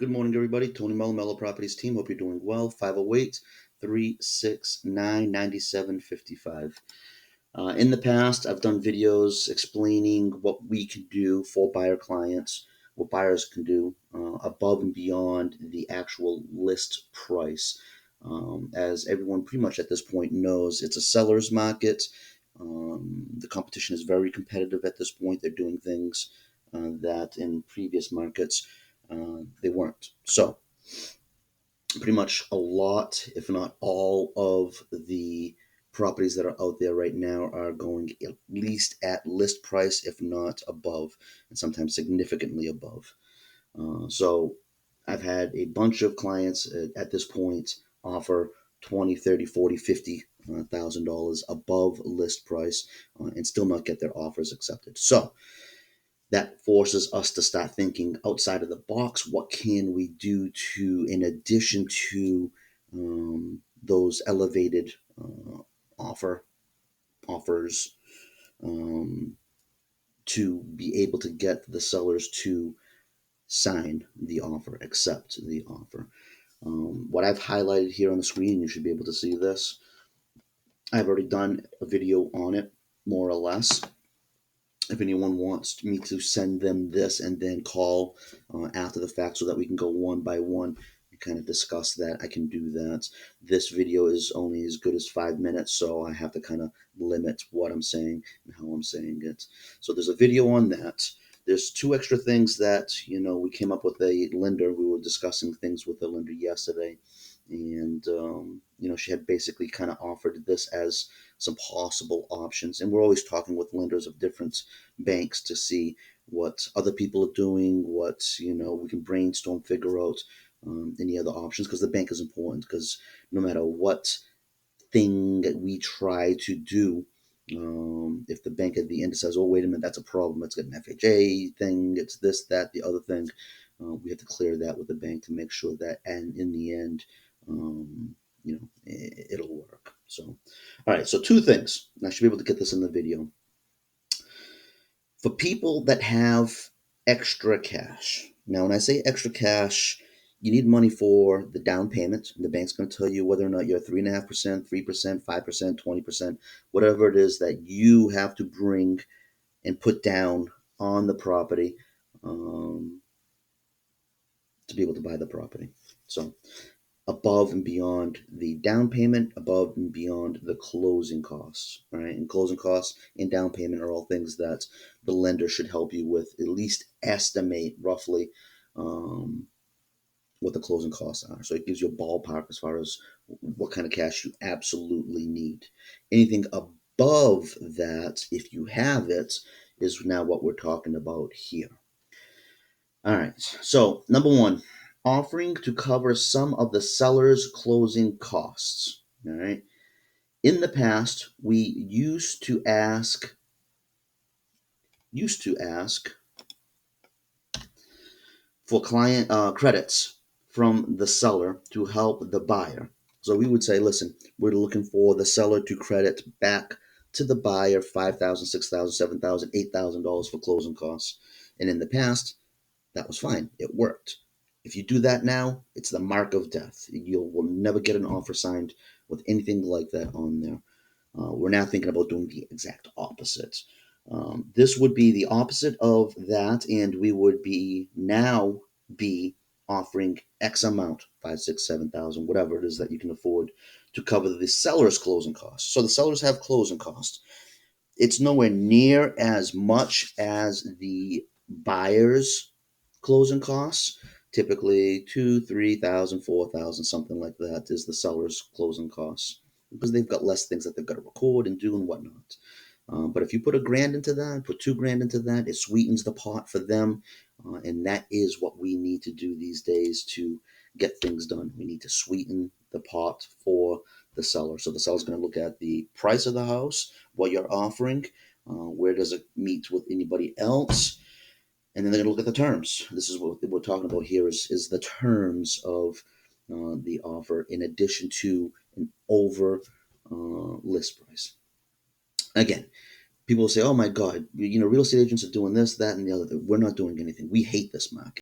Good morning, everybody. Tony Mello Properties team. Hope you're doing well. 508 369 9755. In the past, I've done videos explaining what we can do for buyer clients, what buyers can do above and beyond the actual list price. As everyone pretty much at this point knows, it's a seller's market. The competition is very competitive at this point. They're doing things that in previous markets they weren't. So, pretty much a lot, if not all, of the properties that are out there right now are going at least at list price, if not above, and sometimes significantly above. So I've had a bunch of clients at this point offer 20, 30, 40, 50 thousand dollars above list price and still not get their offers accepted. So that forces us to start thinking outside of the box. What can we do to, in addition to those elevated offer offers, um, to be able to get the sellers to sign the offer, accept the offer. What I've highlighted here on the screen, you should be able to see this. I've already done a video on it, more or less. If anyone wants me to send them this and then call after the fact so that we can go one by one and kind of discuss that, I can do that. This video is only as good as 5 minutes, so I have to kind of limit what I'm saying and how I'm saying it. So there's a video on that. There's two extra things that, we came up with a lender. We were discussing things with a lender yesterday, and she had basically kind of offered this as some possible options. And we're always talking with lenders of different banks to see what other people are doing, what we can brainstorm, figure out any other options, because the bank is important. Because no matter what thing that we try to do, if the bank at the end says, "Oh, wait a minute, that's a problem. It's got an FHA thing. It's this, that, the other thing," we have to clear that with the bank to make sure that, and in the end, it'll work. So, all right. So two things. And I should be able to get this in the video. For people that have extra cash. Now, when I say extra cash, you need money for the down payment. And the bank's going to tell you whether or not you're 3.5%, 3%, 5%, 20%, whatever it is that you have to bring and put down on the property to be able to buy the property. So, above and beyond the down payment, above and beyond the closing costs. All right, and closing costs and down payment are all things that the lender should help you with, at least estimate roughly what the closing costs are. So it gives you a ballpark as far as what kind of cash you absolutely need. Anything above that, if you have it, is now what we're talking about here. All right, so number one, offering to cover some of the seller's closing costs. All right. In the past, we used to ask for client credits from the seller to help the buyer. So we would say, listen, we're looking for the seller to credit back to the buyer $5,000, $6,000, $7,000, $8,000 for closing costs. And in the past, that was fine. It worked. If you do that now, it's the mark of death. You will never get an offer signed with anything like that on there. We're now thinking about doing the exact opposite. This would be the opposite of that, and we would be offering X amount, 5, 6, 7,000, whatever it is that you can afford to cover the seller's closing costs. So the sellers have closing costs. It's nowhere near as much as the buyer's closing costs. Typically 2, 3,000, 4,000, something like that is the seller's closing costs, because they've got less things that they've got to record and do and whatnot. But if you put $1,000 into that, put $2,000 into that, it sweetens the pot for them. And that is what we need to do these days to get things done. We need to sweeten the pot for the seller. So the seller's going to look at the price of the house, what you're offering, where does it meet with anybody else, and then they're going to look at the terms. This is what we're talking about here is the terms of the offer in addition to an over list price. Again, people will say, "Oh my God, real estate agents are doing this, that, and the other thing." We're not doing anything. We hate this market.